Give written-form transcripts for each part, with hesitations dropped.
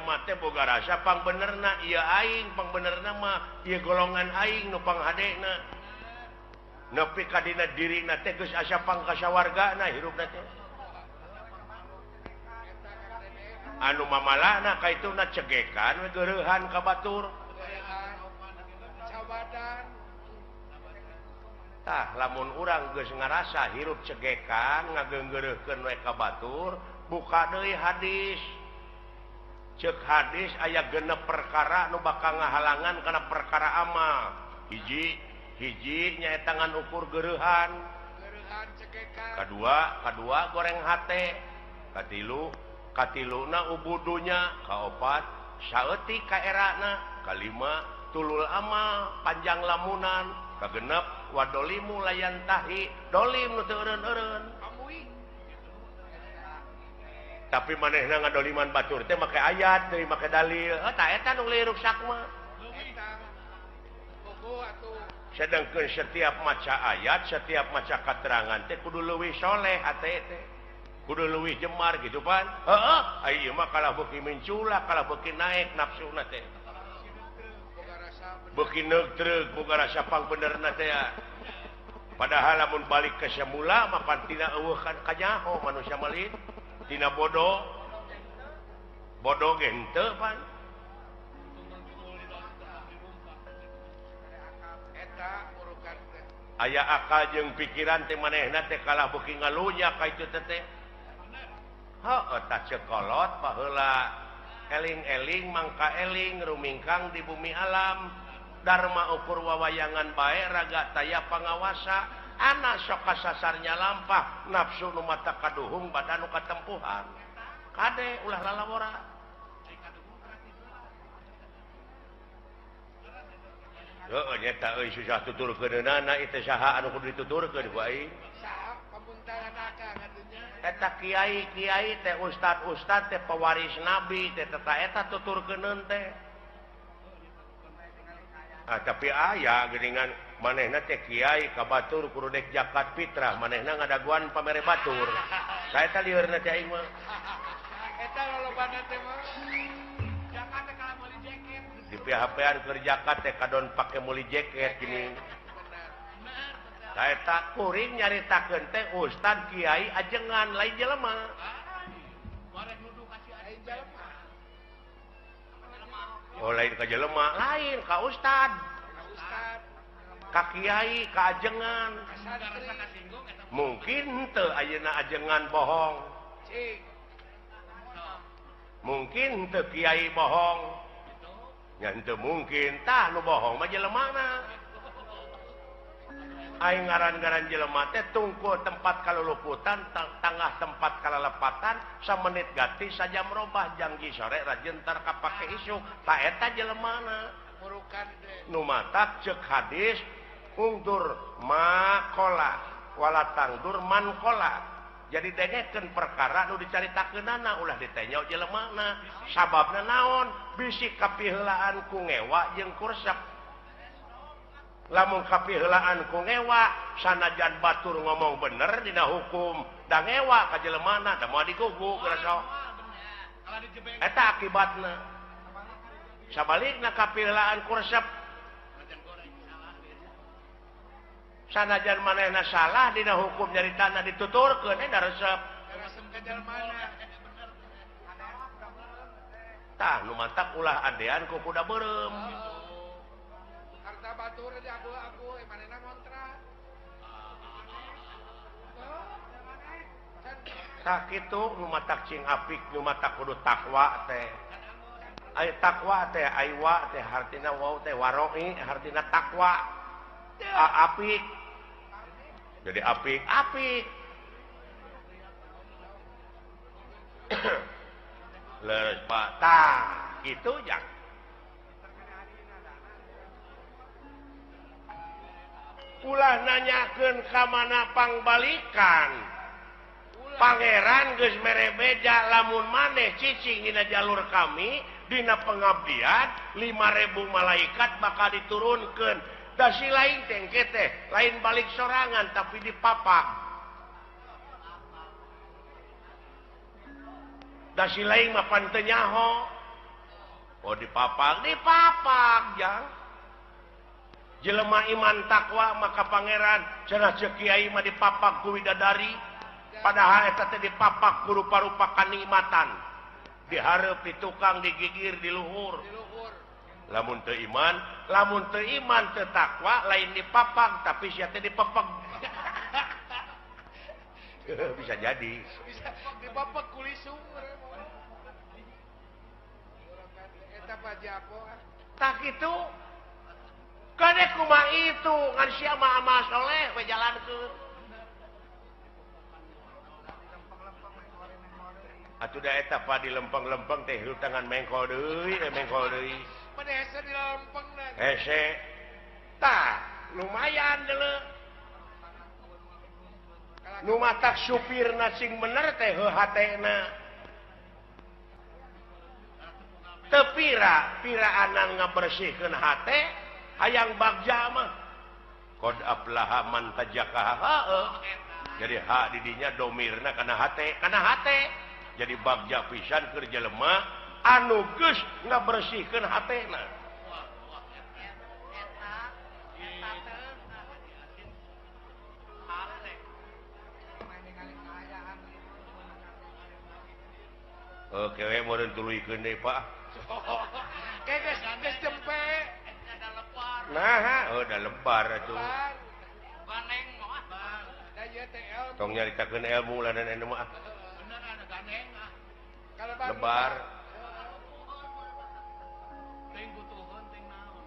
mate boga rasa pang benerna ieu aing pang benerna mah ieu golongan aing nu panghadena nepi ka dina dirina teh geus asa pangkasawargana hirupna teh anu mamalahna kaituna cegekan we geureuhan ka batur tah lamun urang geus ngarasa hirup cegekan ngageunggeureukkeun we ka batur buka deui hadis cek hadis aya genep perkara nu bakal ngahalangan kana perkara amal hiji nyaeta ngan ukur geureuhan kadua goreng hate katiluna ubudunya kaopat saeutik ka erana kalima tulul amal panjang lamunan kagenep wadolimu layan tahi dolim nu teu eureun-eureun tapi manehna ngadoliman batur teh make ayat deui make dalil tah eta nu liruk sakma sedangkeun setiap maca ayat setiap maca katerangan teh kudu leuwih soleh hate teh kudu leuwih jemar gitu pan heeh ieu mah kalah beuki menculak kalah beuki naik nafsuna teh beuki neutreug boga rasa pang benerna teh padahal lamun balik ke semula mah pan tina eueuh kan kanyaho manusia malin tina bodoh ge henteu pan aya akal jeung pikiran teh manehna teh kalah beuki ngalunya ka itu teh heuh tah cekolot paheula eling-eling mangka eling rumingkang di bumi alam dharma ukur wawayangan bae raga taya pangawasa anak sok kasasarnya lampah nafsu nu mata kaduhung badan nu katempuhan kade ulah lalawora heuh nyata euy susah tuturkeunana itu saha anu kudu dituturkeun ku aing saha pamuntalan akang atunya eta kiai teh ustad teh pewaris nabi teh eta tuturkeuneun teh tapi aya geuningan manehna teh kiai ka batur kudu dek zakat fitrah manehna ngadaguan pamere batur saeta lieureurna teh aing mah eta lolobana teh mah zakat teh kala meuli jaket di PHP-an keur zakat teh kadon pake meuli jaket gini saeta kuring nyaritakeun teh ustad kiai ajengan lain jelema wareg nuduh ka si aing jelema oh lain ka jelema lain ka ustad ka kiai ka ajengan mungkin teu ayeuna ajengan bohong mungkin teu kiai bohong nya henteu mungkin tah nu bohong mah jelemana aing ngaran-ngaran jelema teh tungkul tempat kaluluputan tangah tempat kalalepatan samenit gati saja merubah janggi sore rajin tar kapake isuk tah eta jelemana nu matak cek hadis ungdur makola walatangdur mankola jadi dengekeun perkara nu dicaritakeunana ulah ditanya jelemana sababna naon bisi kapiheulaan ku ngewa jeung kursep lamun kapiheulaan ku ngewa sanajan batur ngomong bener dina hukum da ngewa ka jelemana da moal diguguk rasa eta akibatna sabalikna kapiheulaan kursep sanajan manehna salah dina hukum nyaritana dituturkeun da resep tah nu matak ulah adean ku kuda beureum harta batur di aku manehna ngontrak tah kitu nu matak cing apik nu matak kudu takwa teh ai takwa teh aiwa teh hartina wau teh waroi hartina takwa apik jadi apik leres pak tah itu jang ulah nanyakeun ka mana pangbalikan pangeran geus mere beja lamun maneh cicing dina jalur kami dina pengabdian 5.000 malaikat bakal diturunkeun da si lain tengke teh lain balik sorangan tapi dipapak da si lain mah pan teu nyaho Oh dipapag jang. Jelema iman takwa maka pangeran cenah ceuk kiai mah dipapag ku widadari padahal eta teh dipapak ku rupa-rupa kanikmatan. Dihareup di tukang digigir di luhur. Lamun teu iman teu takwa lain dipapag tapi sia teh dipapag. Bisa jadi. Bisa dipapag ku lisung. Eta pajapo. Tak itu kadek kumaha itu ngan sia mah amal soleh we jalankeun. Atuh da eta pa di lempeng-lempeng teh hirup tangan mengkol deui, mengkol deui. Pada hese di lempeng na. Hese. Tah, lumayan deuleu. Nu matak supirna sing bener teh heuhatena. Teu piraanan ngabersihkeun hate hayang bagja mah. Qad aflaha man tajakaha. Jadi hak didinya domirna kana hate. Jadi bagja pisan keur jelema anu geus ngabersihkeun hatena. Oke, meureun tuluykeun deui, Pak. Geus tempe. Nah, da lebar atuh. Ganeng moal. Da ieu teh ilmu. Tong nyaritakeun ilmu lanan anu mah. Bener ada ganeng ah. Lebar. Ting butuheun ting naon.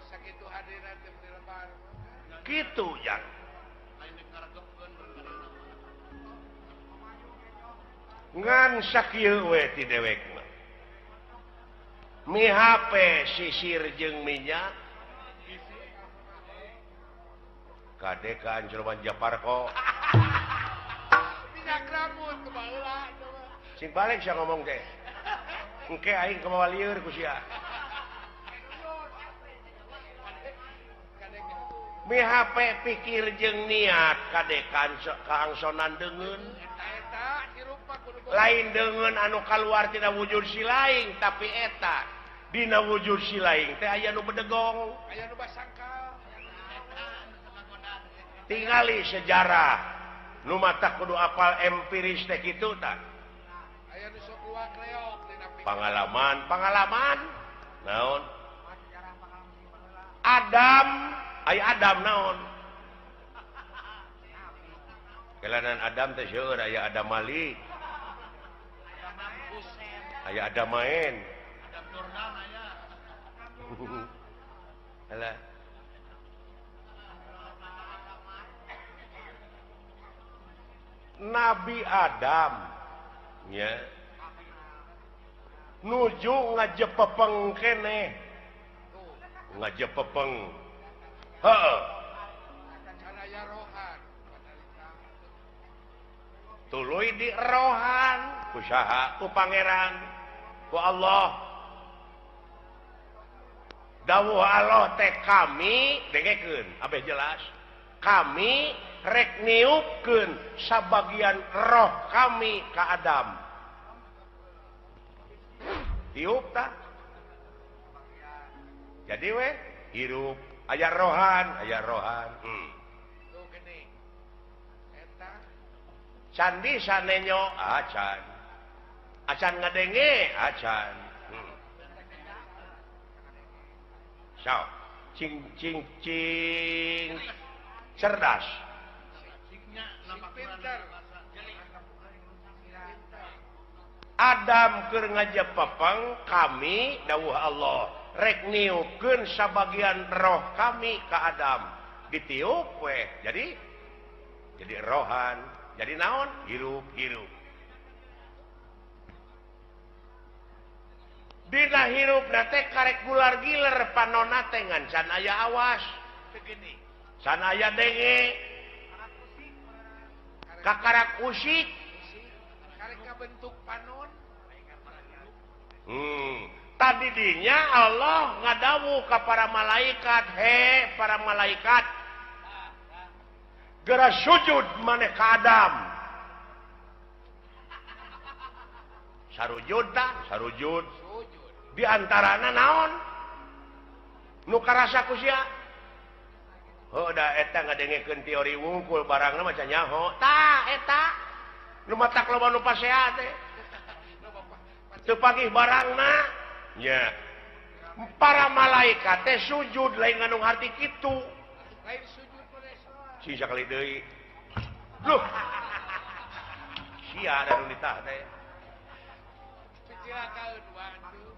Sakitu hadiran teh lebar. Kitu, Jang. Lain ngaregepkeun Ngan sakieu we ti dewek mah. Mi HP sisir jeung minyak. Kade ka Anjurman Japarko. minyak rambut ke baheula. Sing balik sia ngomong teh. Engke aing kumaha lieur ku sia. Mi HP pikir jeung niat kade kaangsonan deungeun. Eta hirup mah kudu Lain deungeun anu kaluar tina wujud si laing tapi eta dina wujud si laing teh aya nu bedegong. aya nu basangkal. Tingali sejarah nu mata kudu apal empiris teh kitu tah. Aya nu sok luak reok dina Pengalaman naon? Adam, aya Adam naon? Kelanan Adam teh seueur aya Adam Malik. Aya Adam main. Adam Jordan aya. Alah. Nabi Adam nya nuju ngajepepeng keneh. Ngajepepeng. Heeh. Kana aya rohan. Tuluy di rohan ku saha? Ku pangeran, ku Allah. Dawuh Allah teh kami dengekeun abeh jelas. Kami rek niupkeun sabagian roh kami ka Adam. Tiup tah. Jadi we hirup aya rohan. Tuh gini. Eta Candi sanenyo acan. Acan ngadenge acan. So, cing cerdas. siknya nama pinter. Adam keur ngajepepeng kami dawuh Allah rek niupkeun sabagian roh kami ka Adam. Ditiup we. Jadi rohan. Jadi naon? Hirup. Dina hirupna teh karek gular giler panonna teh ngan can aya awas. Begini. Can aya denge. Kakarak usik. Karek bentuk panon. Tadi dinya Allah ngadawu ka para malaikat, he para malaikat. Geura sujud maneh ka Adam. Sarujud tah, sarujud. di antarana naon nu karasa ku sia da eta ngadengekeun teori wungkul barangna maca nyaho tah eta nu matak loba nu pasehat teh teu pagih barangna nya para malaikat teh sujud lain nganu harti kitu lain sujud pada sholat si sakali deui loh sia ada nu ditah teh pikiran waduh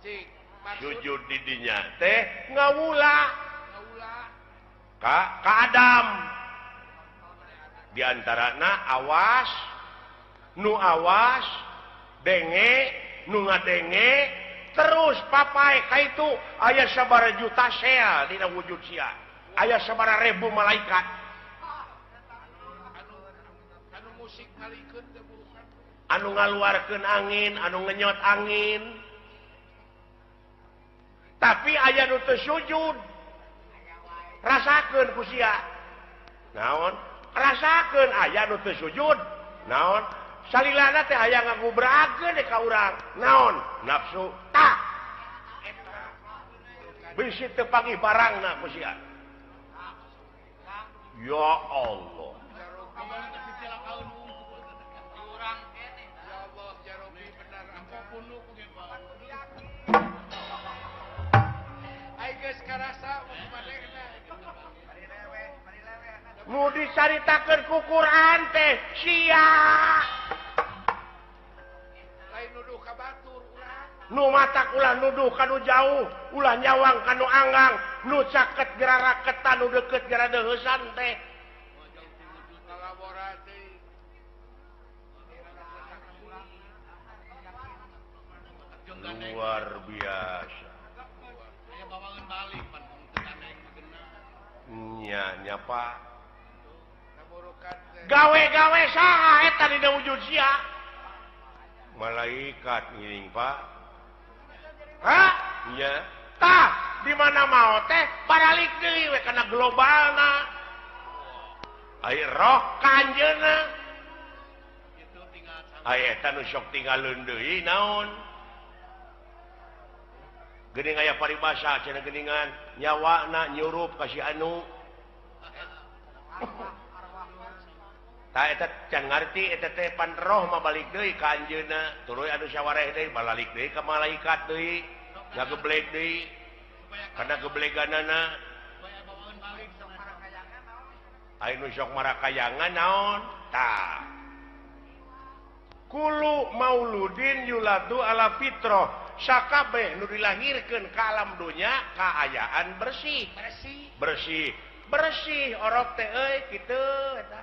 cik maksud sujud di dinya teh ngawula ngaula ka Adam di antarana awas nu awas denge nu ngadenge terus papai ka itu aya sabaraha juta sel dina wujud sia aya sabaraha ribu malaikat anu musik ngalikeun teh burukan anu ngaluarkeun angin anu ngenyot angin tapi aya nu teu sujud rasakeun ku sia naon rasakeun aya nu teu sujud naon salilana teh aya ngagubrakeun deh ka urang naon nafsu tah bisi teu pagih barangna ku sia ya Allah ya Allah ya Rabbi benar apapun nu ai geus karasa manehna nu dicaritakeun ku Quran teh sia lain nuduh ka batur urang nu matak ulah nuduh kanu jauh ulah nyawang kanu anggang nu caket geura raketan nu deukeut geura deuheusan teh kolaborasi luar biasa aya bawangan balik pan teu gandeng nya Pak naburukan teh gawe-gawe saha eta dina wujud sia malaikat ngiring Pak hah nya tah di mana mau teh baralik deui we kana globalna ai roh kanjeuna itu tinggal ai eta nu sok tinggalin deui naon geuning aya paribasa cenah geuningan nyawana nyurup ka si anu tah eta can ngarti eta teh pan roh mah balik deui ka anjeunna tuluy anu sawareh deui balik deui ka malaikat deui ngageblek deui kana gebleganana aya nu sok marakayangan naon tah kulu mauludin yuladu ala fitrah sakabeh nu dilahirkeun ka alam dunya kaayaan bersih bersih orok teh euy kitu eta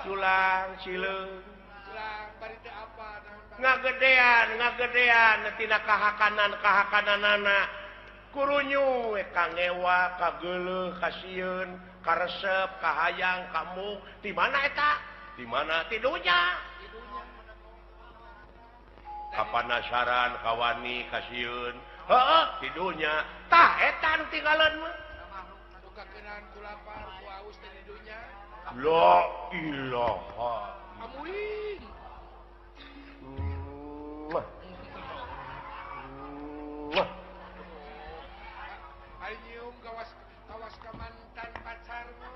culang cileung ulang bari teh apa ngagedean tina kahakananana kurunyu we kangewa kageuleuh kasieun karesep kahayang kamu di mana eta di mana ti dunya kapanasaran kawani kasieun heeh di dunya tah eta nu tinggalan mah nu kakeunaan ku lapar ku aus teh di dunya la ilaha amuing Mwah. Mwah. ai nyium kawas ka mantan pacarmu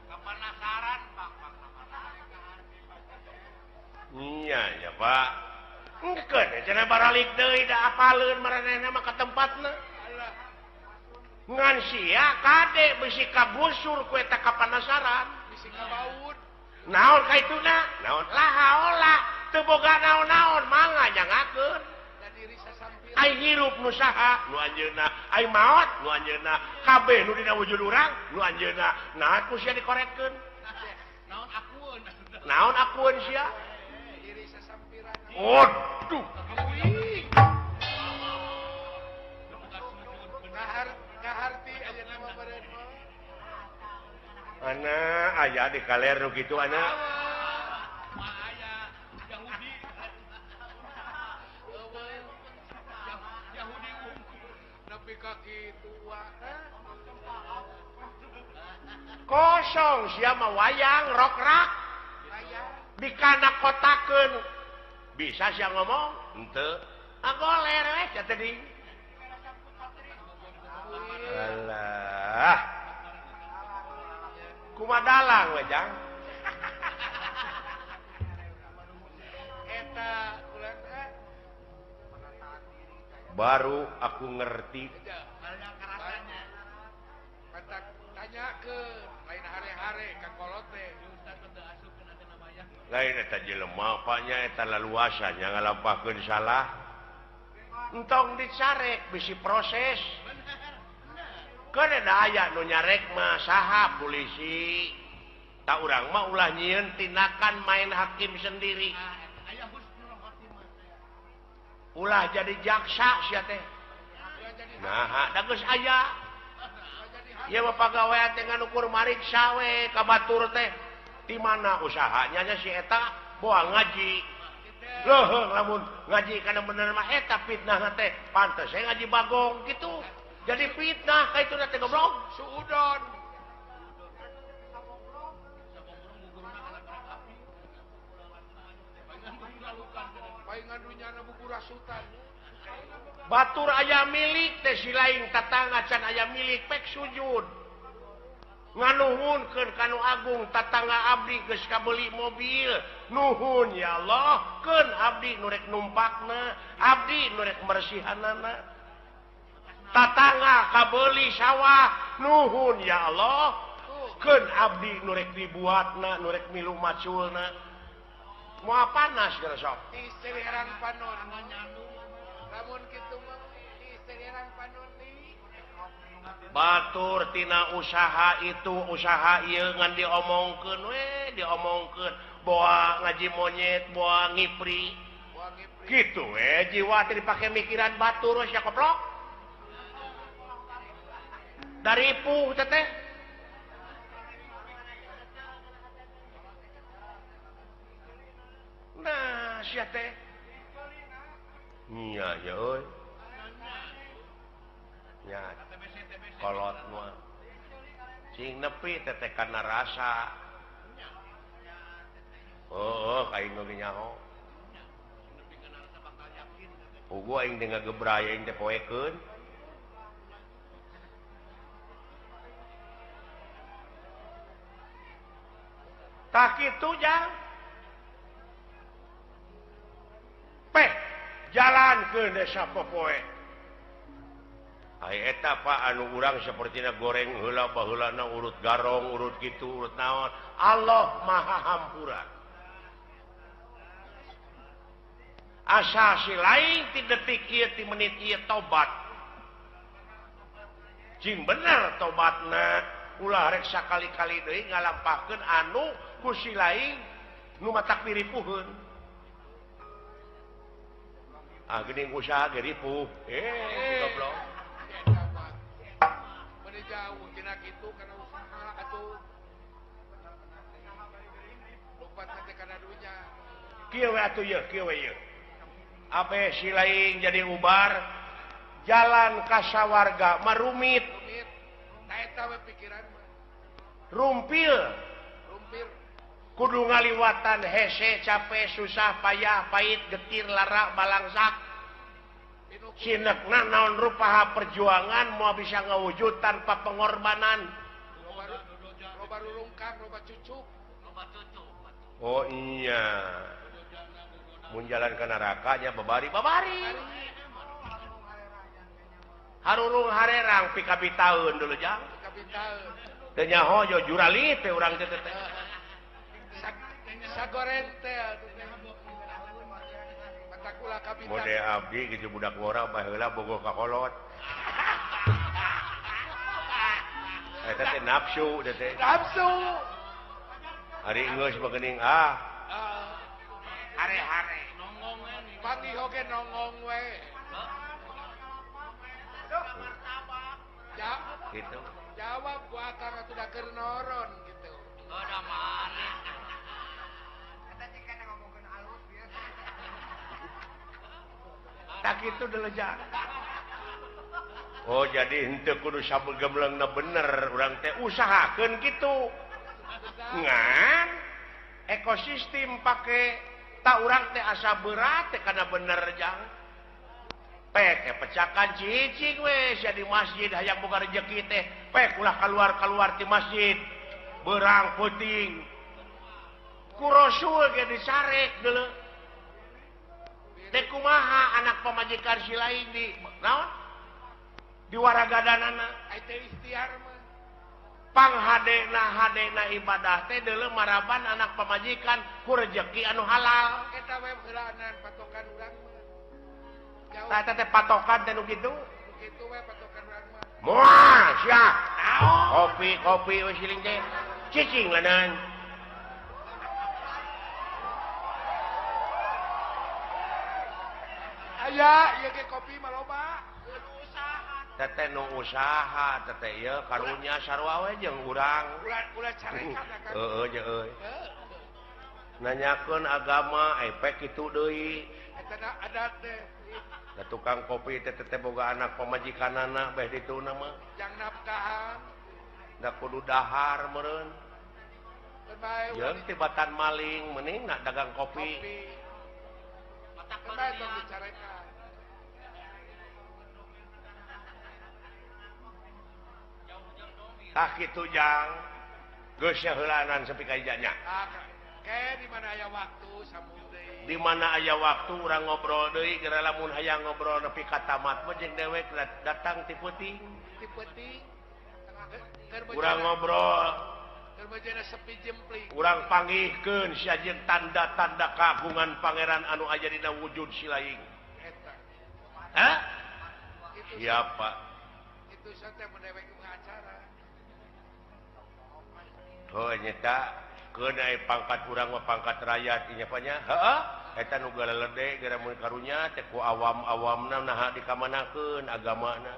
kapanasaran Pak iya ya Pak engkeun cenah baralik deui da apaleun maranehna mah ka tempatna Allah ngan sia kade bisi kabusur ku eta kapanasaran bisi kabaud naon kaituna naon lahaola teu boga naon-naon mangga nyangakeun da diri sasampir ai hirup nu saha nu anjeunna ai maot nu anjeunna kabeh nu dina wujud urang nu anjeunna naon ku sia dikorekkeun naon akueun sia diri sasampiran waduh amuing ngaharti aja nama badan mah ana aya di kaler nu kitu ana Nabi kaki tua kosong sia mah wayang rokrak ayah dikana kotakeun bisa sih ngomong ente goler tadi alah kumadalang wejang eta ulah baru aku ngerti tanya ke lain hari-hari ka kolot teh lain eta jelema apanya eta laluasanya ngalampakeun salah entong dicarek bisi proses kan ada aya nu nyarek mah saha polisi tak urang mah ulah nyieun tindakan main hakim sendiri ulah jadi jaksa sia teh nah da geus aya ieu mah pagawean teh nganukur mariksa we ka batur teh di mana usahanya nya si eta boa ngaji leuheung lamun ngaji kana bener mah eta fitnah teh pantes saya ngaji bagong gitu jadi fitnah ka itu teh goblok suudon paingan dunyana buku rasutan batur aya milik teh si lain tatangga can aya milik pek sujud nganuhunkeun kanu agung tatangga abdi geus kabeli mobil nuhun ya Allah keun abdi nu rek numpakna abdi nu rek marsihanana tatangga kabeli sawah nuhun ya Allah keun abdi nu rek dibuatna nu rek milu maculna moal panas geus sok iseriran panon lamun kitu mah iseriran panon deui batur tina usaha itu usaha ieu ngan diomongkeun we diomongkeun boa ngaji monyet boa ngipri kitu we jiwa teh dipake mikiran batur we sia goblok dari puh teh nah sia teh nya ya euy nya kolot mah cing nepi teteh kana rasa kain nu nyaho ugu aing teh ngagebraya aing teh poekeun tak kitu jang peh jalan ke desa popoe eta Pak anu urang sapertina goreng heula baheulana urut garong urut kitu urut naon Allah Maha Hampura asa si lain ti detik ieu ti menit ieu tobat cing bener tobatna ulah rek sakali-kali deui ngalampakeun anu ku si lain nu matak piripuheun geuning usaha ge ripuh goblok jauh tina kitu kana usaha atuh lompat teh kana dunya kieu we atuh ye kieu we ye ape si lain jadi ubar jalan ka sawarga marumit ta eta we pikiran mah rumpil kudu ngaliwatan hese capek susah payah pait getir lara balangsak sinekna naon rupaha perjuangan mau bisa ngawujud tanpa pengorbanan loba rurungkang loba cucuk oh iya mun jalan ke neraka nya babari harurung harerang pikabi taun dulu jang teu nyaho jo jurali teh urang teh sagoreng teh matakula kapitan mode abdi gitu budak ngora baheula bogoh ka kolot eta teh nafsu teh nafsu hari geus bageuning hare-hare nongongan pagi oge nongong we gitu jawab gua karena sudah keur noron gitu udah mana eta cing kana ngomongkeun alus bieu tak kitu deuleu jang oh jadi henteu kudu sabegemleungna bener urang teh usahakeun kitu ngan ekosistem pake tak urang teh asa berat teh karena bener jang pecakan cicing we sia di masjid hayang boga rezeki teh ulah keluar di masjid berang puting ku rasul ge disarek deuleu teh kumaha anak pamajikan si lain di naon di waragadanana ai teh ikhtiar mah hadena ibadah teh deuleu maraban anak pamajikan ku rezeki anu halal eta we heulanan patokan urang mah tah teh patokan teh nu kitu kitu we patokan urang mah moal sia kopi we siling teh cicing lanan aya ieu ge kopi mah loba teteh nu usaha teteh ieu karunya sarua we jeung urang ulah carekan kan heueuh je euy nanyakeun agama epek kitu deui eta adat teh da tukang kopi teh boga anak pamajikanana beh dituna mah jang nafkahan da kudu dahar meureun jeung tibatan maling mending nak dagang kopi matak bae tong dicarekan tah kitu jang geus heulanan sepi ka ijanya di mana aya waktu sambung deui di mana aya waktu urang ngobrol deui geura lamun hayang ngobrol nepi ka tamat mah jeung dewek datang ti peuting urang ngobrol keur bejana sepi jempling urang panggihkeun sia jeung tanda-tanda kagungan pangeran anu aya dina wujud si laing eta hah siapa itu santai mendewek acara oh nyata keun aya pangkat urang mah pangkat rakyat ieu nya nya heeh eta nu galalede gara mun karunya teh ku awam-awamna naha dikamanakeun agamana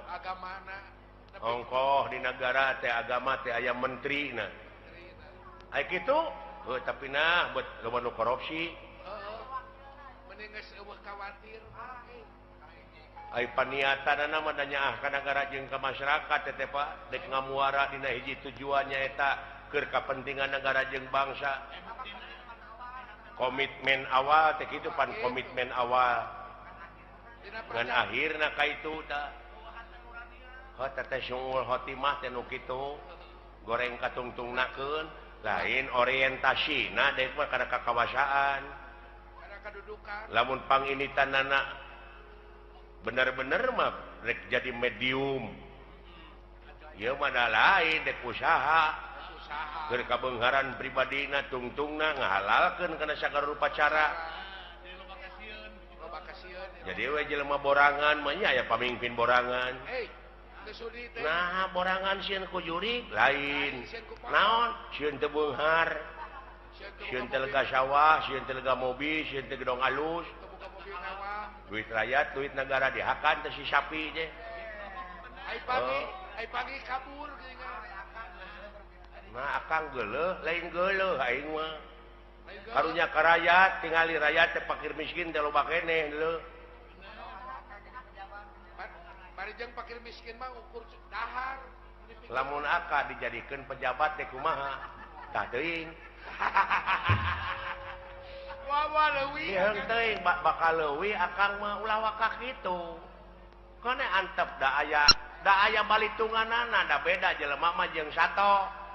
ongkoh di negara teh agama teh aya menterina aya kitu heuh tapi nah buat loba nu korupsi mending geus eueuh khawatir aya paniatanna mah da nyaah ka nagara jeung ka masyarakat teh Pak dek ngamuara dina hiji tujuannya eta keur kapentingan negara jeung bangsa komitmen awal teh kitu pan komitmen awal dan akhirna ka itu tah teteh sungul khotimah teh nu kitu goreng katungtungnakeun lain orientasina deuk mah kana kakawasaan kana kadudukan lamun panginitanana bener-bener mah rek jadi medium ieu mah da lain dek usaha keur kabeungharan pribadina tungtungna ngahalalkeun kana sagala rupa cara jadi we jelema borangan mah nya aya pamimpin borangan nah borangan sieun ku juri lain naon sieun teu beunghar sieun teu lega sawah sieun teu lega mobil sieun teu gedong alus duit rakyat duit negara dihakan teh si sapi teh ai pagi kabur nah akang geuleuh lain geuleuh aing mah karunya ka rakyat tingali rakyat teh fakir miskin teh loba keneh deuleu bari jeung fakir miskin mah ukur dahar lamun aka dijadikeun pejabat teh kumaha tah teuing wawa leuwih ieu teuing bakal leuwih akang mah ulah waka kitu kone antep da aya balitunganana da beda jelema mah jeung sato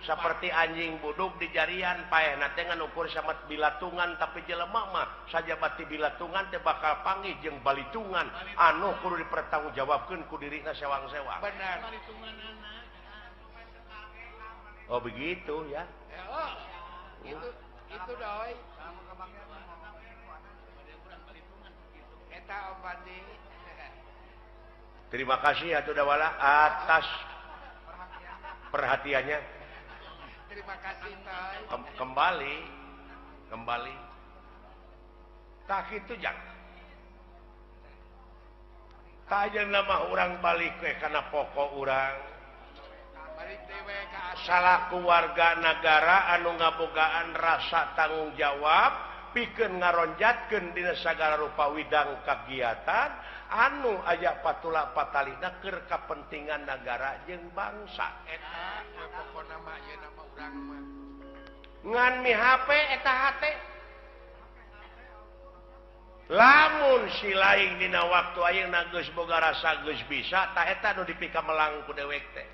seperti anjing buduk di jarian paehna teh ngan ukur samet bilatungan tapi jelema mah sajabati bilatungan teh bakal panggih jeung balitungan anu kudu dipertanggungjawabkeun ku dirina sewang-sewang benar oh begitu ya itu doi eta Om Bandi terima kasih atuh dawala atas perhatiannya terima kasih Toy kembali tak itu jang tak aja nama orang balik ke karena pokok orang balik dewe ka salaku warga negara anu ngabogaan rasa tanggung jawab pikeun ngaronjatkeun dina sagala rupa widang kagiatan anu aya patula patalina keur kapentingan negara jeung bangsa eta pokona mah ieu nama urang mah ngan mi HP eta hate lamun si lain dina waktu ayeuna geus boga rasa geus bisa tah eta nu dipika melang ku dewek teh.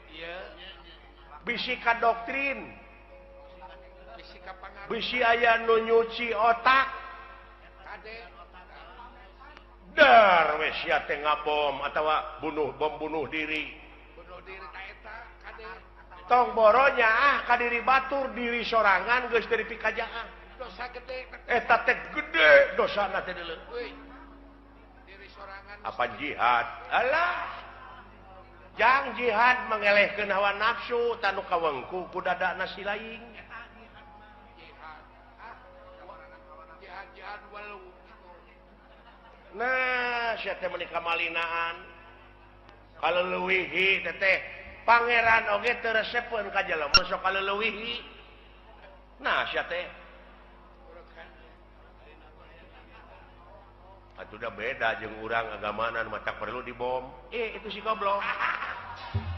Bisi ka doktrin, bisi aya nu nyuci otak, dar we sia teh ngabom atawa bom bunuh diri. Tong boronya ka diri batur diri sorangan geus dari pikajaan. Dosa gede. Eta teh gede dosana teh deuleu. Diri sorangan. Apa jihad? Alah. Jang jihad mengelehkeun hawa nafsu tanu kawengku ku dadana si laing. Jihad walau. Nah, sia teh meuni kamalinaan. Kaleuweuhi teh pangeran oge teu resepkeun ka jelema sok kaleuweuhi. Nah, sia teh atuh udah beda jeung urang agamana nu matak perlu dibom. Itu si goblok.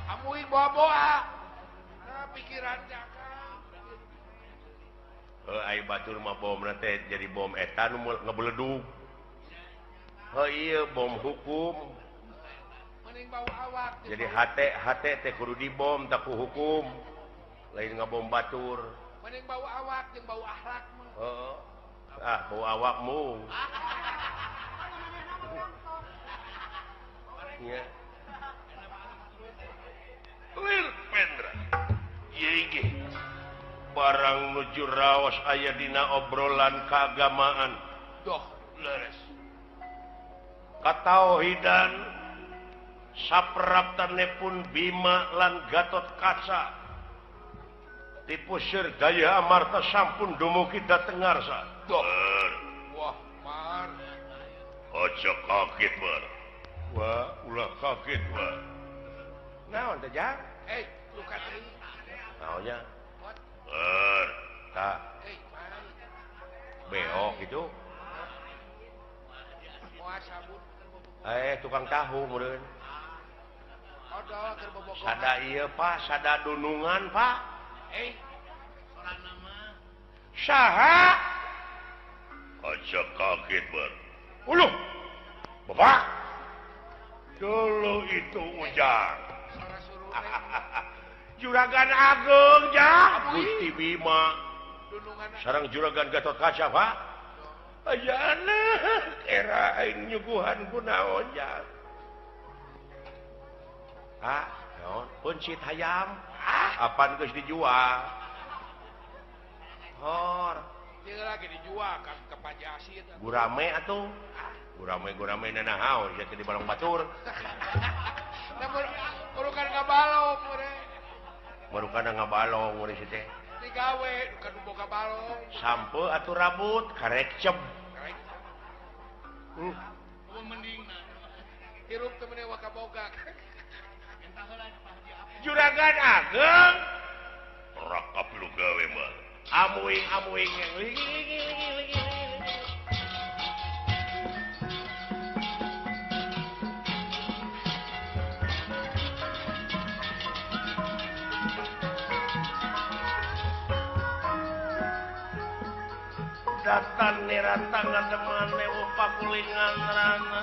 Amuing boa-boa. Nah, pikiran jakang. Ai batur mah bomna teh jadi bom eta nu ngebledug. Ieu bom hukum. Mending bau awak. Jadi hate teh kudu dibom tak ku hukum. Lain ngabom batur. Mending bau awak jeung bau akhlak mah. Bau awakmu. Ya. Pendra. Ye barang nuju raos aya dina obrolan keagamaan. Doh, leres. Katauhidan sapraptanepun Bima lan Gatot Kaca. Tipu Sir Daya Amarta sampun dumugi dhateng ngarsa. Doh. Wah, Mar. Aja kaget, Mar. Wah, ulah kaget, wah. Naon teh, Jang? Lu kateu. Naonnya? Tak. Beok gitu. Moal sabun. Tukang tahu meureun. Sada ieu, Pak, sada dunungan, Pak. Soranna mah. Saha? Aja kaget, Bar. Uluh. Bapak. Dulu itu Ujang. Juragan Agung, Jang. Gusti Bima. Sareng Juragan Gatot Kaca, Pak. Ayana, era aing nyuguhan ku naon, Jang. Naon? Puncit hayam. Apaan geus dijual? Hor. Jeung lagi dijual kan ke Panjasi eta. Gurame atuh. Gurame nanahaon jadi di balong batur. Murukan ngabalong mure. Murukan ngabalong mure situ teh. Digawe kan boga balong. Sampe atuh rambut karek cem. Mendingna. Hirup teu meuni waka boga. Juragan Ageng. Rakap lu gawe mah. Amuing ligi. Datan nirata ngademane pakulingan rana.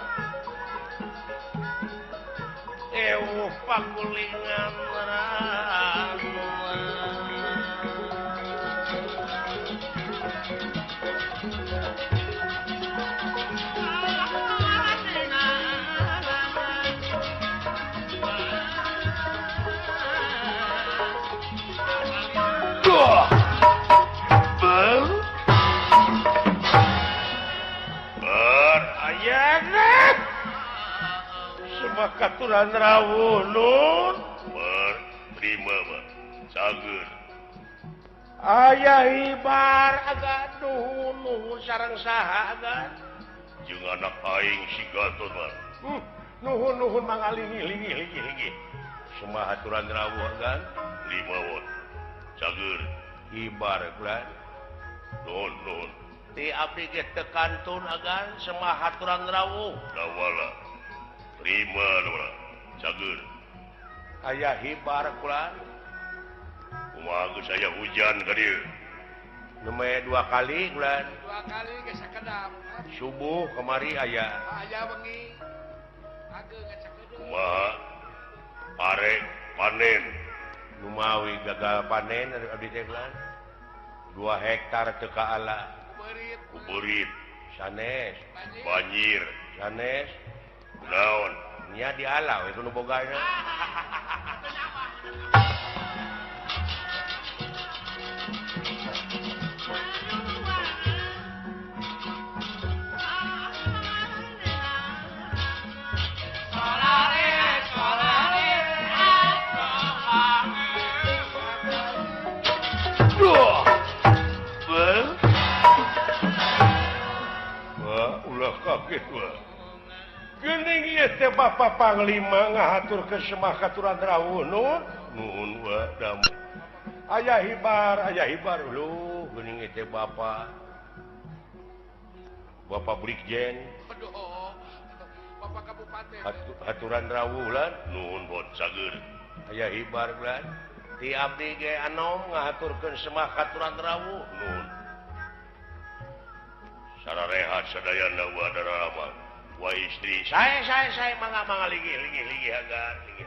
Pakulingan rana. Katuran rawuh nun terima mah cager aya hibar agak nuhun sareng saha agak jeung anak aing si Gatot mah nuhun mangalingi semua aturan rawuh kan 5 won cager hibar kan nuhun ti abdi ge teu kantun agan semua aturan rawuh dawala terima lho cager aya hibar kulan kumaha geus aya hujan ka dieu Lumayan 2 kali bulan. 2 kali geus sakedap. Subuh kemari aya. Aya bengi. Ageu geus sakedap. Kumaha? Pare panen. Lumawi gagal panen abdi teh bulan. 2 hektar teu kaala. Kuberit. Kuburit. Sanes. Banjir. Sanes. Naon? Nya dialah we kudu bogana. Kaget wah. Geuning ieu teh Bapak Panglima ngahaturkeun semah katuran rawuh nuhun wah damel. Aya hibar lu geuning ieu teh Bapak Brigjen. Aduh. Bapak Kabupaten. Haturan rawuh lan Nuhun bot sager. aya hibar lan. Ti abdi ge anom ngahaturkeun semah katuran rawuh nuhun. Sararehat sadayana wa darama wa istri. Saya mangga ligi hagar ligi.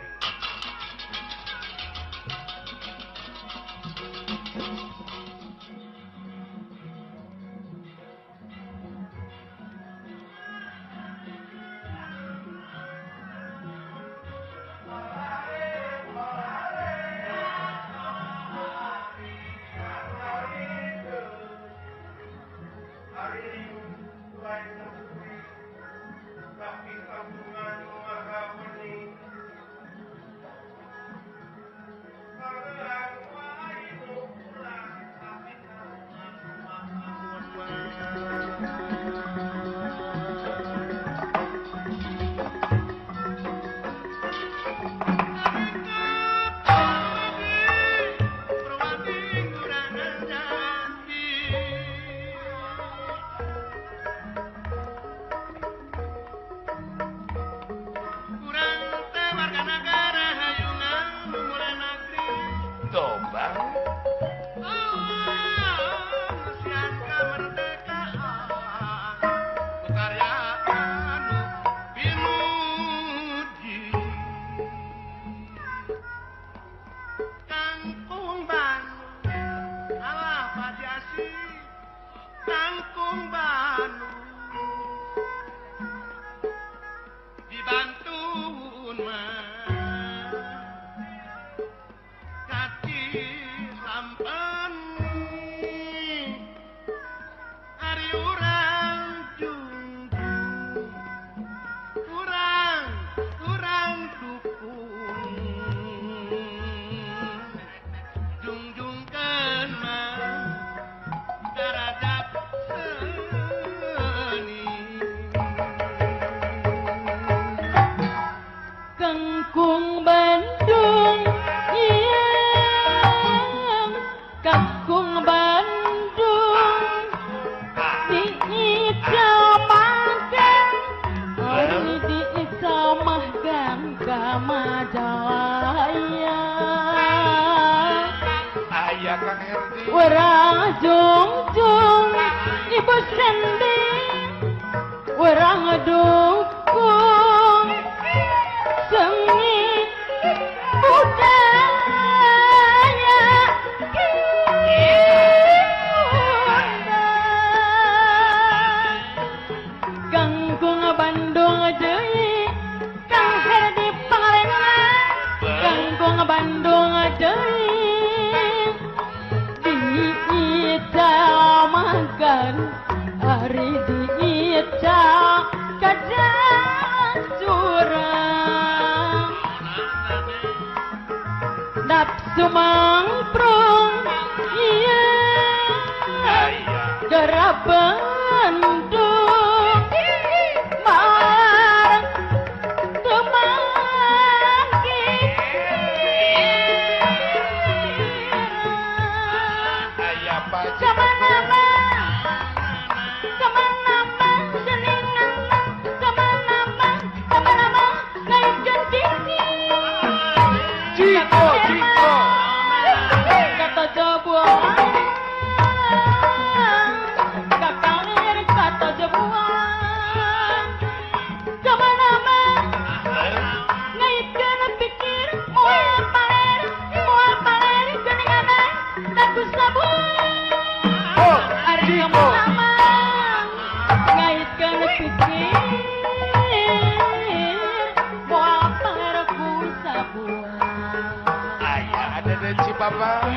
Reci Bapak.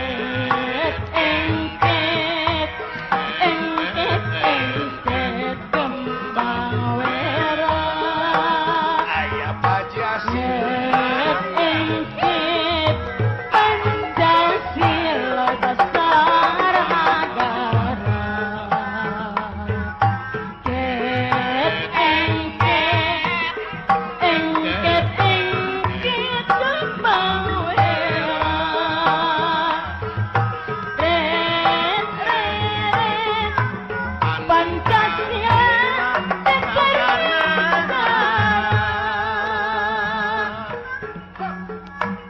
Engket kembang wera. Ayah Haji Asyik. Engket Pancasila dasar negara. Ket engket kembang wera. Ret Pancasila dasar negara.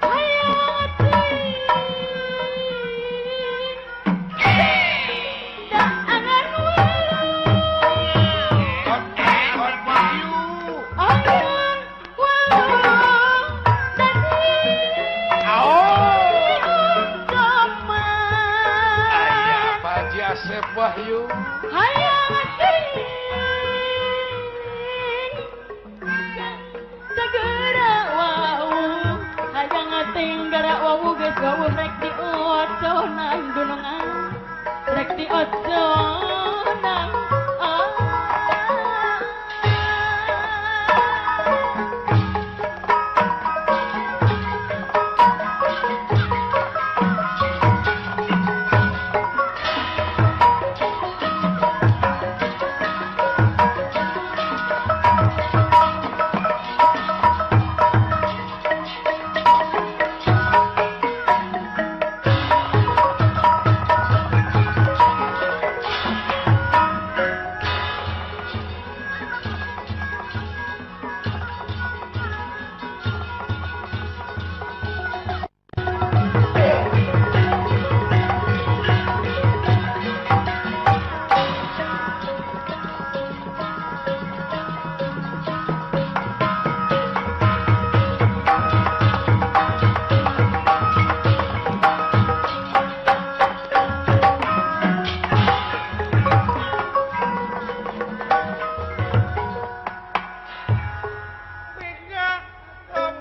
Ayah Haji Asep Wahyu. Segera wau hayang tinggara wau geus wau rek di ojo nang gunungan rek di ojo nang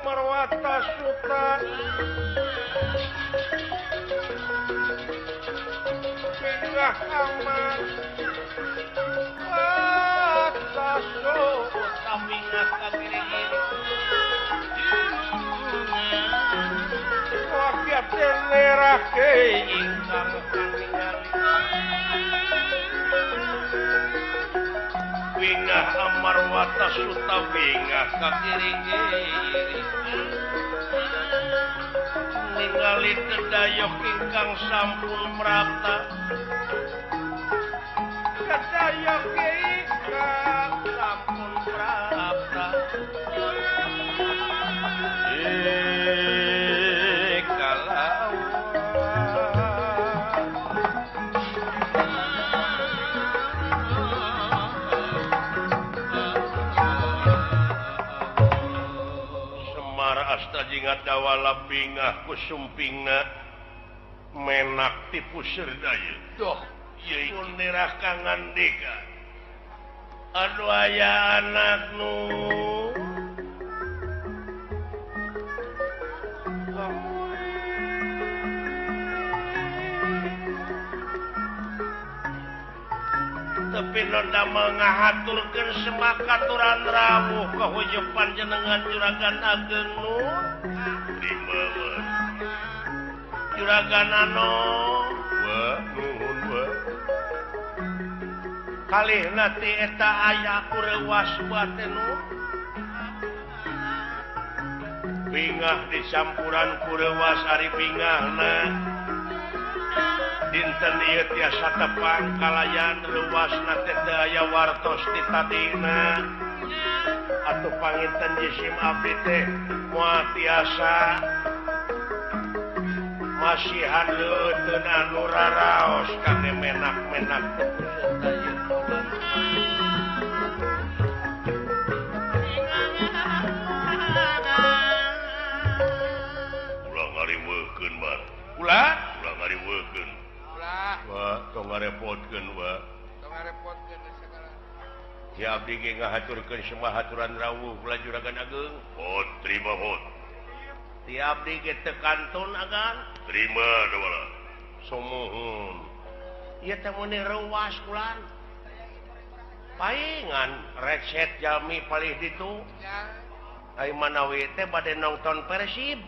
Marwata Suta Pinggah Aman Marwata Suta Pinggah Kagiri-giri Wakiat Lerah ke ingkang kaningali Pinggah Amarwata Suta Pinggah Kagiri-giri ningali kedayok ingkang sampun prapta kedayok ingkang sampun prapta Asta jingat dawala bingah kusumpingna menak tipu serdaya Duh, pun nirah kangandika aduh aya anak nu tapi nonda mengahaturkan semakaturan rawuh kehujupan jenengan juragan ageng nu dibawan juragan ano wa nuhun wa kalih nanti eta aya kurewas batenu bingah disampuran kurewas ari bingahna dinten ieu tiasa tepang kalayan luasna teh teu aya wartos ti tadina atuh panginten jisim abdi teh moal tiasa masihan leuteun anu raraos kangge menak-menak teu sedaya ulah ngariweukeun mar ulah ngariweukeun tong ngarepotkeun wa tong ngarepotkeun segala. Si abdi ge ngahaturkeun semua haturan rawuh kula juragan ageng. Hot terima hot. tiap di gitu kantun agan terima dawala sumuhun ieu teh muni reuwas kulan paingan reset jami palih ditu Ya. ai manawi teh bade nonton Persib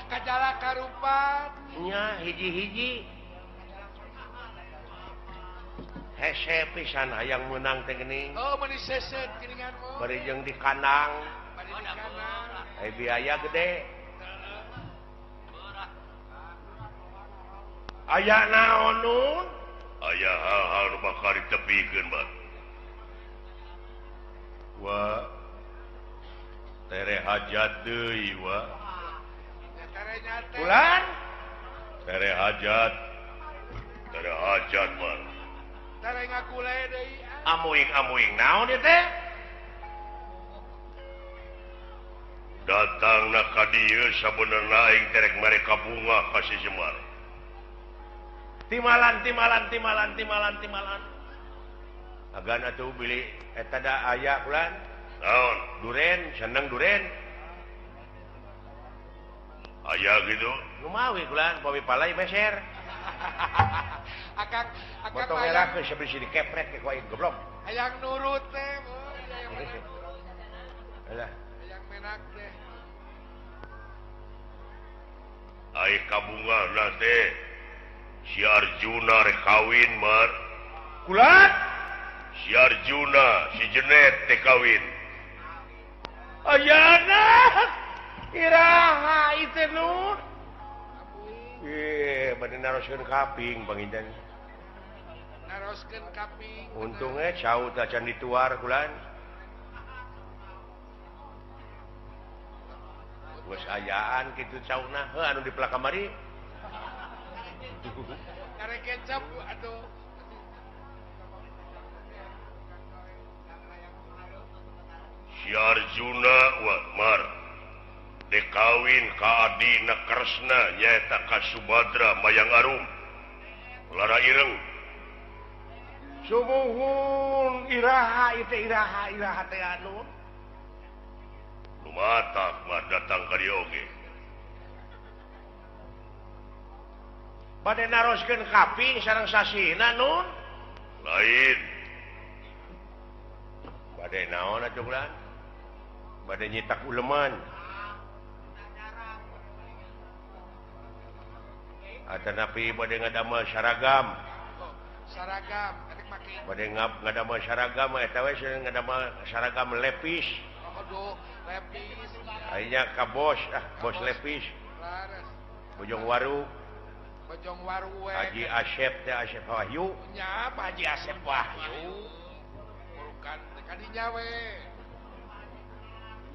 Kajala karupat. nya hiji-hiji hese pisan hayang menang teh geuning Oh, meuni seset geuningan mo. bari jeung di kandang Bari di kanan. ai biaya gede aya naon nun aya hal-hal nu bakal ditepikeun bat wa tere hajat deui wa Ya tarenya teh. bulan tere hajat bat Tare ngakule deui. amuing naon ieu teh datangna ka dieu sabenerna aing terek mereka bunga ka si Semar timalan agan atuh bili eta da aya bulan naon duren seneng duren aya gitu lumawi bulan bawi palai meser Akang foto hayang merah ke sebisi dikepret ke kuain goblok hayang nurut teh, boy. Hayang menak. alah Hayang menak teh. ai kabungana teh si Arjuna rek kawin mar kulan si Arjuna si Jenet teh kawin ayana iraha itu nun bade naroskeun kaping panginten Naroskeun kaping. untungnya cau teh can dituar kulan geus ayaan kitu cauna heuh anu di pelak kamari Kare kecap atuh. si Arjuna wa mar dekawin ka adina Kresna nyaeta ka Subadra Mayang Arum lara ireng sumuhun iraha itu iraha teh anu lumatak mah datang ka dieu oge bade naroskeun kaping sareng sasina nun lain bade naon atuh bulan bade nyitak uleman atanapi bade ngadamel saragam Oh, saragam adik make. bade ngadamel saragam eta we ngadamel saragam lepis Oh, aduh, lepis. akhirnya ka bos bos lepis Laras. bojong waru Bojong waru we. Haji Asep teh Asep Wahyu Nya apa Haji Asep Wahyu? Burukan kadinya we.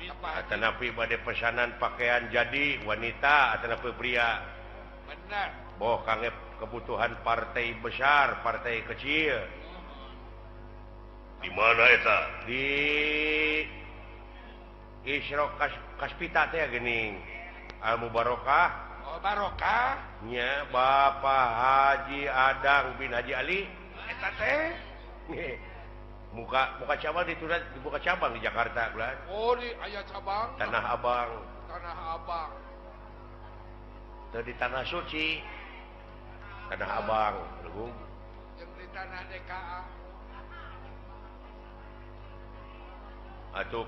Apa? atanapi bade pesanan pakaian jadi wanita atanapi pria Benar. boh kangge kebutuhan partai besar partai kecil di mana eta di Isyrok Kaspita teh geuning Al Mubarokah Oh, barokah. nya Bapak Haji Adang bin Haji Ali Eta teh. muka cabang dibuka cabang di Jakarta bulan Oh, di aya cabang. Tanah Abang Tanah Abang. teu di Tanah Suci Tanah Abang Legung Jeung di tanah DKA. atuh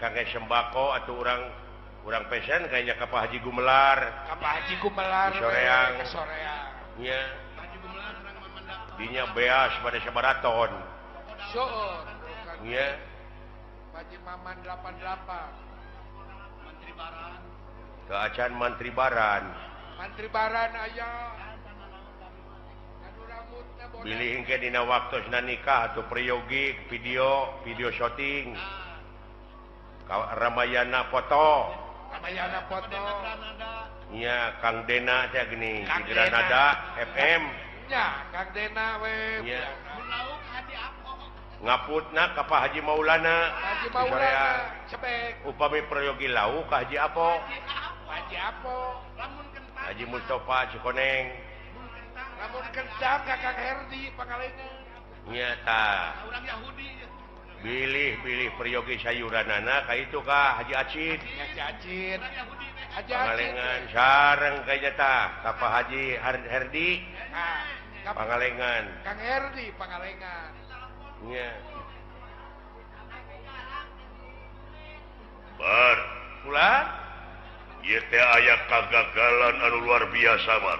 kangge sembako atuh urang pesen kayaknya ka Pak Haji Gumelar Ka Pak Haji Gumelar. Di soreang. Ke soreang. nya Haji Gumelar urang memandang. dinya beas pada sabaraton Seueur. Bukan. nya Haji Maman 88. Menteri Baran. ke acan Mantri Baran Menteri Baran aya. Anu rambutna bodas. bilih engke dina waktosna nikah atuh priyogi video syuting Ramayana foto Ramayana foto. nya Kang Dena teh gini Kang di Granada FM Nya, Kang Dena we. nya Lauk Haji Apo. ngaputna ka Pak Haji Maulana Haji di soreang. Maulana. Cebek. Upami priyogi lau ka Haji Apo Haji Apo. Lamun kentang. Haji Mustofa Cikoneng Lamun kentang ka Kang Herdi pangalengan. nya ta Urang Yahudi. pilih peryogi sayuranana ka itu kah Haji Acid Acid Pangalengan sareng kayaknya tah ka Pak Haji Herdi Pangalengan Kang Herdi Pangalengan nya bar ulah ieu teh aya kagagalan anu luar biasa mar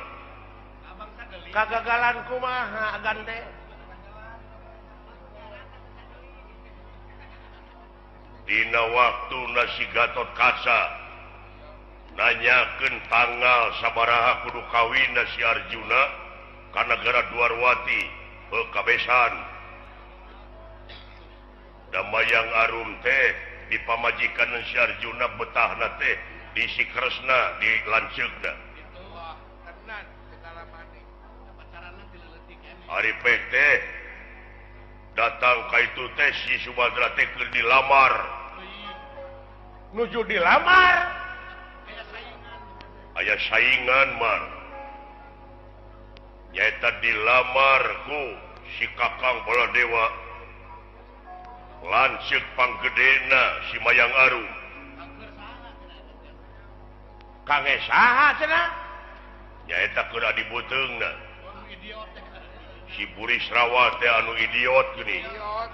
kagagalan kumaha gante dina waktu nasi Gatot Kaca nanyakeun tanggal sabaraha kudu kawin si Arjuna ka negara Dwarwati kabesan Damayang Arum teh dipamajikan si Arjuna betahna teh di si Kresna di lanceukna tenan segala maning ari teh datang ka itu teh si Subadra teh keur dilamar nuju dilamar aya saingan mar nyaeta dilamar ku si Kakang Baladewa lanceuk panggedena si Mayang Arum kangge saha cenah nyaeta keur adi beuteungna si Burisrawa teh anu idiot geuning idiot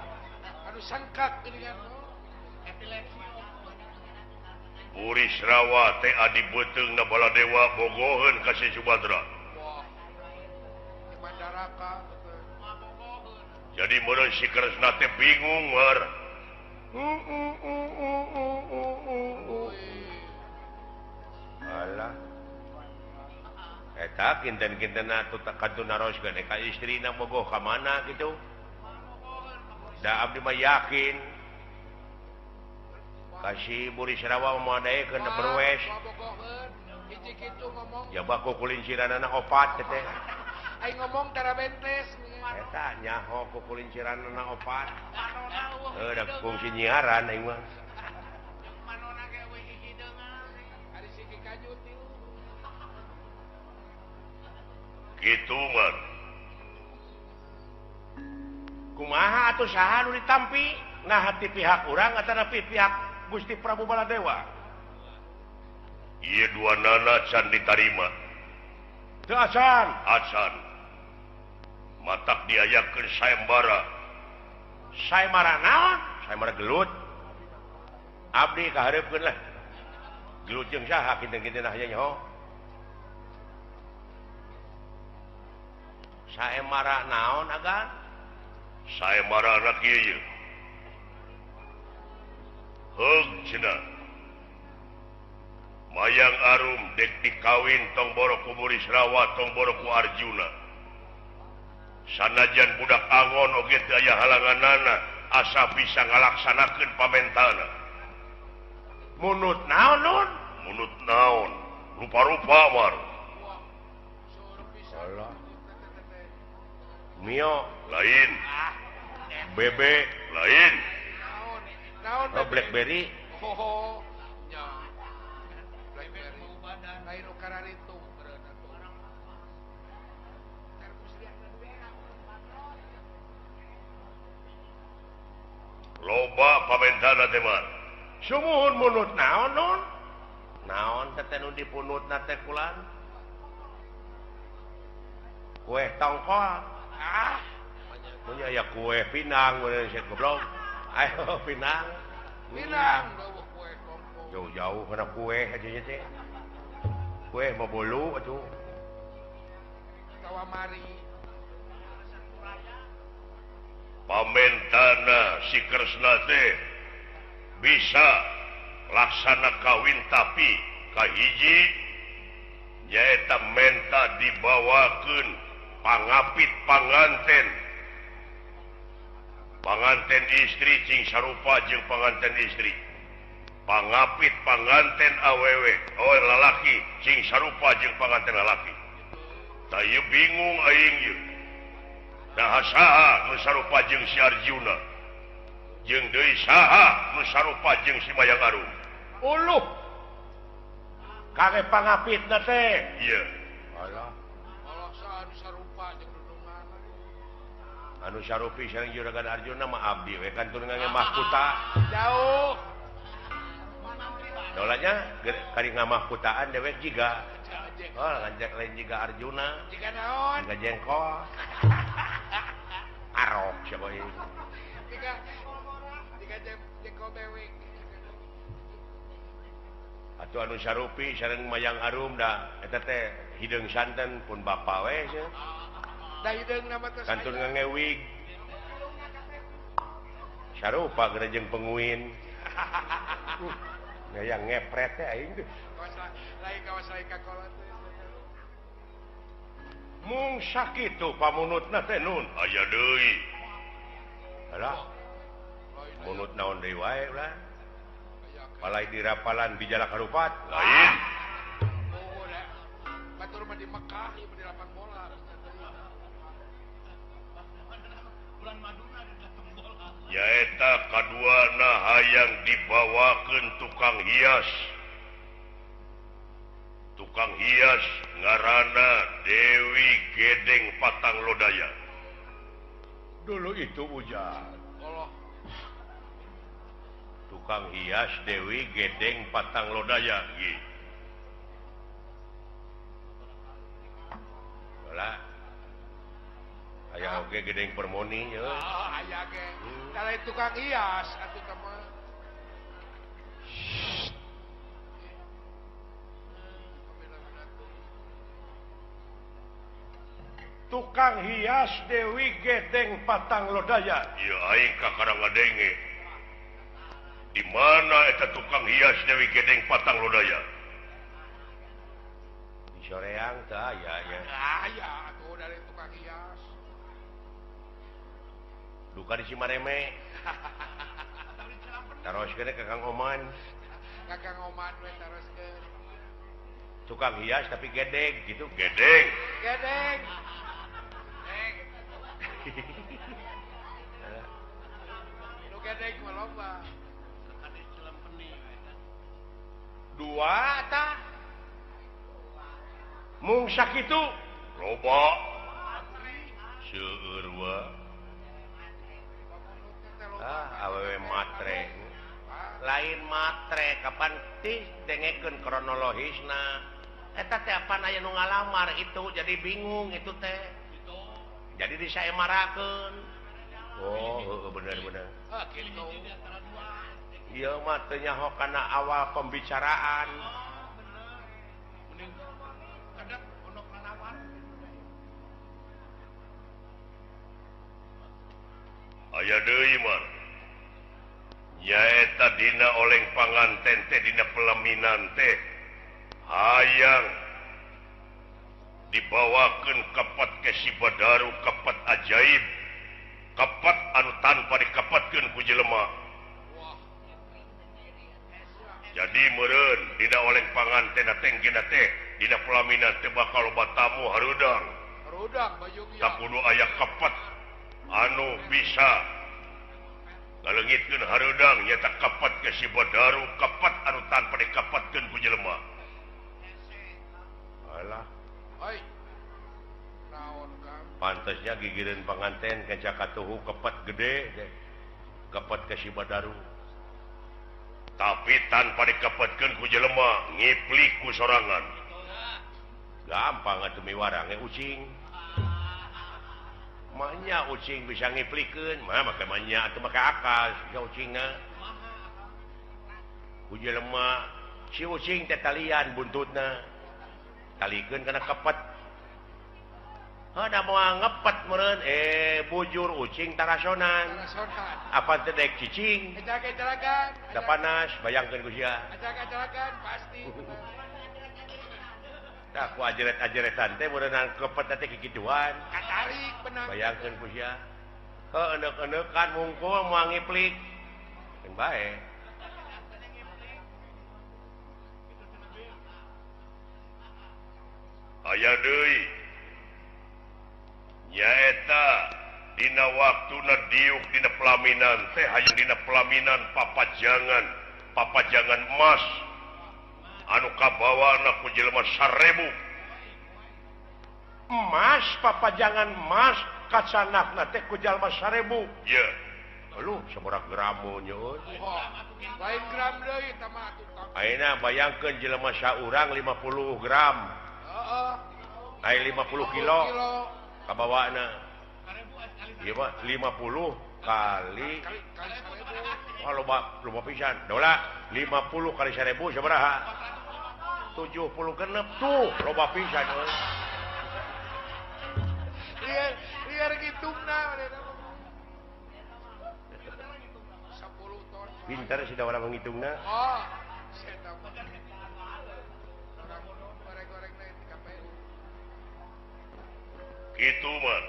anu sangkak geuningan Burisrawa teh adi beuteungna Baladewa bogoheun ka si Subadra wah di Mandaraka jadi meureun si Kresna teh bingung mar alah eta kinten-kintena kaduna roskeun ka istrina bogoh ka mana kitu da abdi mah yakin kasih Burisrawa memadaekeun berwes hiji kitu ngomong ya baku kulinciranana opat teh aing ngomong tara bentes eta nyaho ku kulinciranana opat da fungsi nyiaran aing mah manona ge we hiji deungan ari siki kaju tiu gitu man kumaha atuh saha nu ditampi nah hati pihak urang atanapi pihak Gusti Prabu Baladewa ieu duanana can ditarima teu acan acan matak diayakeun sayembara saemara naon saemara gelut abdi kahareupeun lah gelut jeung saha kinten-kinten aya nyaho saemara naon agan sayembara anak ieu heug cenah Mayang Arum dek dikawin tong boro ku Burisrawa tong boro ku Arjuna sanajan budak angon oge teu aya halanganana asa bisa ngalaksanakeun pamentana munut naon nun munut naon rupa-rupa mar Allah mio lain bebe lain naon blackberry ho nya blackberry lain nu kararitu beureunan loba pamentana teh mar sumuhun munut naon nun naon teh nu dipunutna teh kulan kue tongkol punya ya kue pinang bener sih goblok ayo pinang pinang deueuh kue kongko jauh-jauh kana kue aja teh kue mau bolu atuh tawa mari pamentana si Kresna teh bisa laksana kawin tapi kahiji nyaeta menta dibawakeun pangapit panganten istri cing sarupa jeung panganten istri pangapit panganten awewe lalaki cing sarupa jeung panganten lalaki tah ieu bingung aing ieu nah saha nu sarupa jeung si Arjuna jeung deui saha nu sarupa jeung si Mayang Arum uluh kage pangapitna teh ieu alah Allah saha nu sarupa jeung dudungan anu Sarupi sareng Juragan Arjuna mah abdi we kan teu ngamahkuta Jauh. dolanya kari ngamahkutaan dewek jiga oh ngajak lain jiga Arjuna Jika naon? jiga jengkol arok siapa ini Jika jengkol bewek. atuh anu Sarupi sareng Mayang Arum da eta teh hideung santen pun bapa we nya Da hideung nama teh. kantun ngewig Sarupa gerejeng penguin yang ngepret teh aing teh Kawas lain kakolot. mung sakitu pamunutna teh nun aya deui alah munut naon deui wae ulah palai dirapalan bijala karupat lain Oh, da. Batur mah di Mekah, ieu di lapangan bola. nyaeta kaduana hayang dibawakeun tukang hias ngaranna Dewi Gedeng Patang Lodaya dulu itu hujan Allah. tukang hias Dewi Gedeng Patang Lodaya gitu lah aya oge Gedeng Permoni ya Aya ge. Kalau tukang hias atuh teh mah. tukang hias Dewi Gedeng Patang Lodaya ieu aing kakarangadenge di mana eta tukang hias Dewi Gedeng Patang Lodaya di soreang teh aya nya Aya atuh dari tukang hias. duka di Cimareme taros kene ke Kang Oman Kakang Oman we taroskeun. tukang hias tapi gedeg gitu Gedeng Gedeng. Nu gedeng mah loba. dua tah mung sakitu loba seueur wa awewe matre lain matre kapan tih dengekeun kronologisna eta teh apaan aya nu ngalamar itu jadi bingung itu teh jadi disaemarakeun oh bener Ah, kitu. ieu mah teu nyaho kana awal pembicaraan aya deui man nyaeta dina oleng panganten teh dina pelaminan teh hayang dibawakeun kapat ke si Badaru kapat ajaib kapat anu tanpa dikapatkeun ku jelema jadi meureun dina oleng panganten teh gina teh dina pelaminan teh bakal loba tamu harudang Rudang bayung tak kudu aya kapat anu bisa ngaleungitkeun harudang nyata kapat ke si Badaru kapat anu tanpa dikapatkeun ku jelema alah Oi. Naon Kang? pantesnya gigireun panganten ke Jakatuhu kepat gede kepat ke si Badaru tapi tanpa dikapatkeun ku jelema ngiplik ku sorangan gampang atuh miwarang ucing manya ucing bisa ngiplikeun mah make manya atuh make akal ya ucingna ku jelema si ucing teh talian buntutna talikeun kana kepet ada moal ngepet meureun bujur ucing tarasonan Rasonan. apa teh dek cicing Ajak-ajakan. da panas bayangkeun ku sia Ajak-ajakan pasti. tah ku ajeret-ajeretan teh meureunna kepet teh kikituan Katarik benang. bayangkeun ku sia enek-enekan mungkul moal ngiplik yang bae aya deui nyaeta dina waktuna diuk dina pelaminan teh hayang dina pelaminan papajangan emas anu kabawana ku jelema 1000 emas papajangan emas kacanakna teh ku jalma 1000. Ye Aduh, sabaraha gramonya euy. Lain gram deui eta mah tukang. Ayeuna bayangkeun jelema saurang 50 gram. Heeh. Aya 50 kilo kabawana. Ieu mah 50 kali Kali 1000. loba pisan. Dola 50 kali 1000 sabaraha? 70 genep tuh, loba pisan euy. Liar ngitungna manehna. 10 ton. Pintar sih da urang ngitungna. Oh, saya orang goreng-goreng lain di KPU. kitu mah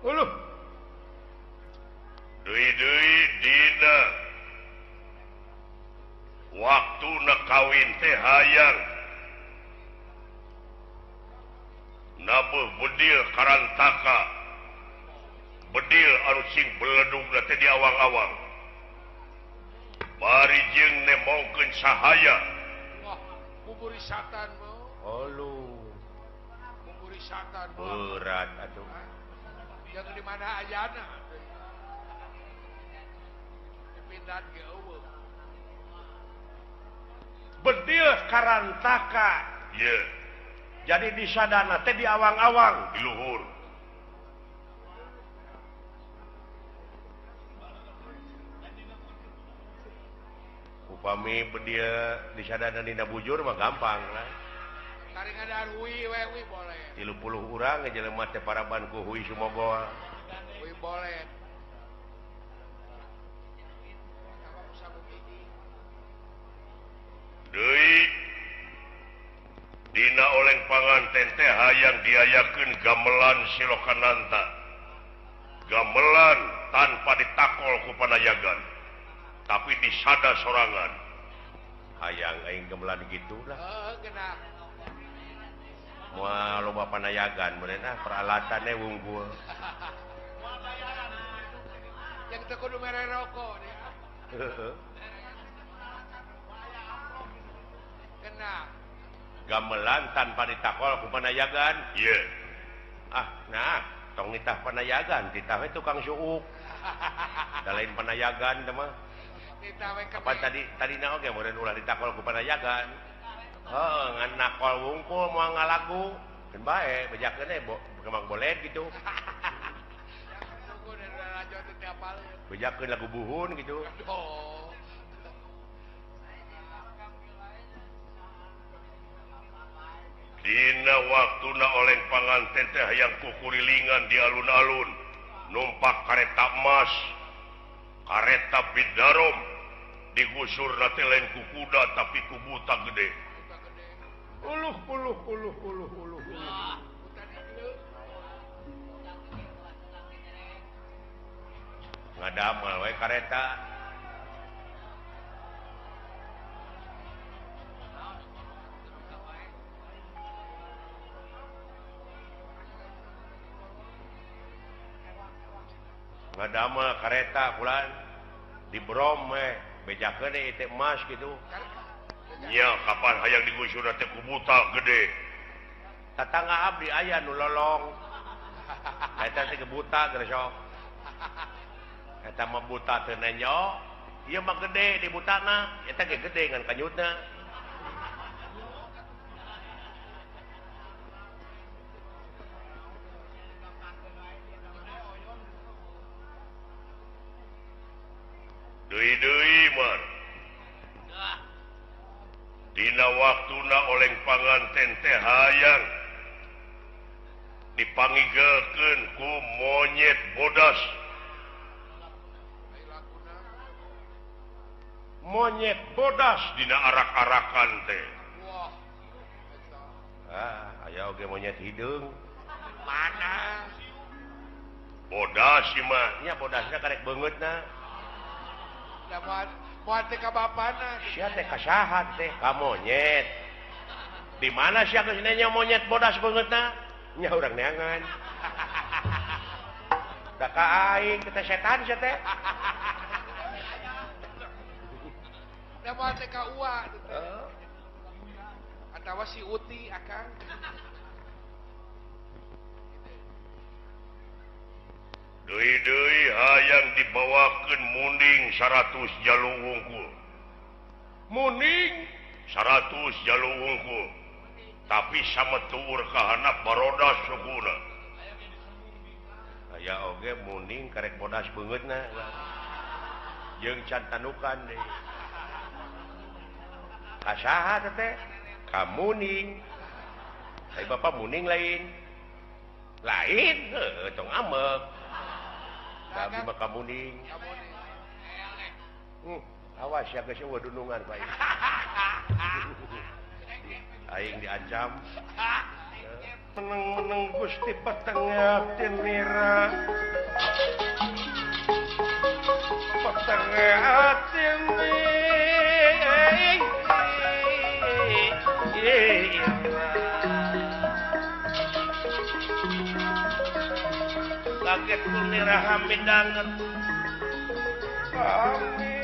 Uluh, deui-deui dina waktuna kawin teh hayang nabuh bedil karantaka bedil anu sing beledugna teh di awang-awang bari jeung nemongkeun sahaya Wah, buburi satan mau. aluh, Buburi satan mau. berat atuh. Yang di mana ayana? Dipindahan ke eueuh. Bedil karantaka. ye Jadi di sadana teh di awang-awang. di luhur Upami bedil di sadana dina bujur mah gampang lah. Taring ada hui boleh. 30 urang ngejelema teh paraban ku hui sumogoa. Hui boleh. Sama musabu gigi. deui dina oleng panganten teh hayang diayakeun gamelan silokananta gamelan tanpa ditakol ku panayagan tapi disada sorangan Hayang aing gemelan gitu lah. Kena. Moal loba panayagan meureunna peralatannya wunggul. Yang teu kudu mere rokok dia. Heeh. Kena. Gamelan tanpa ditakol ku panayagan. ye Nah, tong nitah panayagan, titah we tukang suuk. Da lain panayagan teh mah. Kita we Apa tadi oge meureun ulah ditakol ku panayagan. Heeh, ngan nakol wungkul moal ngalagu. Keun bae, bejakeun kemang boleh gitu. Tunggu dari rajo teh tiap hal. Bejakeun lagu buhun gitu. Oh. dina waktuna oleng panganten teh hayang kukurilingan di alun-alun numpak kareta emas kareta bidarom digusur teh lain ku kuda tapi ku buta gede Buta gede. Uluh. Buta dieu. Ngadamal we kareta. Ngadamel kareta kulan di Brom bejakeun ieu teh emas gitu. nya kapan hayang digusur teh ku buta gede Tatangga abdi aya nu lolong. Eta teh buta geus sok. Eta mah buta teu nenyo. Ieu mah gede di butana, eta ge gede ngan kanyutna. deui man dina waktuna oleng panganten teh hayang dipanggigeulkeun ku monyet bodas Monyet bodas. dina arak-arakan teh Wah. Eta. Aya oge monyet hidung. Mana? bodas ieu mah Nya bodasna karek beungeutna. Da moal teh ka bapana. Sia teh kasahat teh ka monyet. Di mana sia geus nanya monyet bodas beungeutna? Nya urang neangan. Da ka aing teh setan sia teh. Da moal teh ka ua. Atawa si Uti akang. Deui hayang dibawakeun muning 100 jalur wungkul. Muning 100 jalur wungkul. Tapi sametur kahana baroda sukuna. aya oge muning karek bodas beungeutna. Jeung can tanukan deui. Kasaha teh? Ka muning. Ai Bapak muning lain. Lain heuh tong ameuk. Tapi mah ka muning. Awas ya geus eueuh dunungan Pak. Aing diancam. Meneng-meneng Gusti petengah tinira. Petengah kaget kunira hamidanget. Hamidanget.